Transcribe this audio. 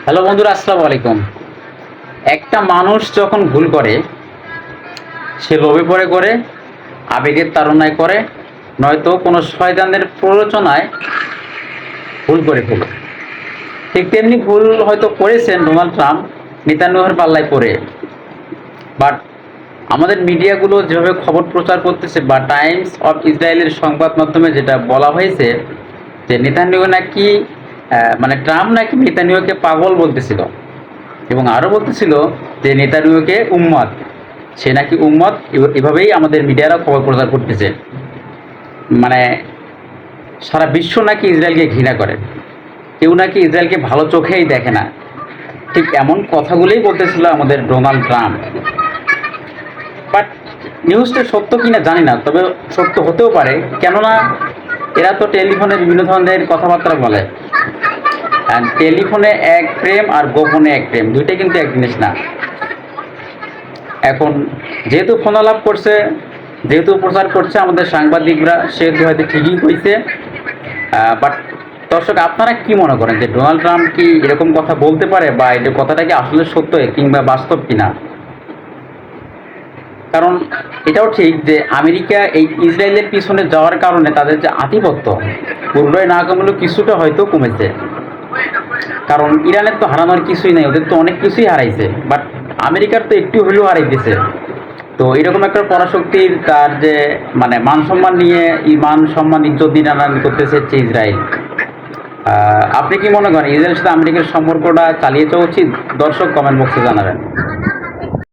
Hello বন্ধুরা, আসসালামু আলাইকুম। একটা মানুষ যখন ভুল করে, সে লোভে পড়ে করে, আবেগের তাড়নায় করে, নয়তো কোনো শয়তানের প্ররোচনায় ভুল করে ফেলে। ঠিক তেমনি ভুল হয়তো করেছেন ডোনাল্ড ট্রাম্প নেতানিয়াহুর পাল্লায় পড়ে। বাট আমাদের মিডিয়াগুলো যেভাবে খবর প্রচার করতেছে বা টাইমস অফ ইসরায়েলের সংবাদ মাধ্যমে যেটা বলা হয়েছে যে নেতানিয়াহু নাকি মানে ট্রাম্প নাকি নেতানিয়াহুকে পাগল বলতেছিল এবং আরও বলতেছিল যে নেতানিয়াহুকে উম্মত, সে নাকি উম্মত। এভাবেই আমাদের মিডিয়ারা খবর প্রচার করতেছে। মানে সারা বিশ্ব নাকি ইসরায়েলকে ঘৃণা করে, কেউ নাকি ইসরায়েলকে ভালো চোখেই দেখে না। ঠিক এমন কথাগুলোই বলতেছিল আমাদের ডোনাল্ড ট্রাম্প। বাট নিউজটা সত্য কিনা জানি না, তবে সত্য হতেও পারে, কেননা এরা তো টেলিফোনে বিভিন্ন ধরনের কথাবার্তা বলে। টেলিফোনে এক প্রেম আর গোপনে এক প্রেম, দুইটাই কিন্তু এক জিনিস না। এখন যেহেতু ফোনালাপ করছে, যেহেতু প্রচার করছে আমাদের সাংবাদিকরা, সেহেতু হয়তো ঠিকই হয়েছে। বাট দর্শক, আপনারা কি মনে করেন যে ডোনাল্ড ট্রাম্প কি এরকম কথা বলতে পারে, বা এই কথাটা কি আসলে সত্য কিংবা বাস্তব কিনা? কারণ এটাও ঠিক যে আমেরিকা এই ইসরায়েলের পিছনে যাওয়ার কারণে তাদের যে আধিপত্য পুরোটাই না কমলেও কিছুটা হয়তো কমেছে। কারণ ইরানের তো হারানোর কিছুই নেই, ওদের তো অনেক কিছুই হারাইছে, বাট আমেরিকার তো একটু হলেও হারাইতেছে। তো এরকম একটা পরাশক্তির তার যে মানে মান সম্মান নিয়ে মান সম্মান ইজ্জত দিন আনানি করতেছে হচ্ছে ইসরায়েল। আপনি কি মনে করেন ইসরায়েলের সাথে আমেরিকার সম্পর্কটা চালিয়ে যাওয়া উচিত? দর্শক কমেন্ট বক্সে জানাবেন।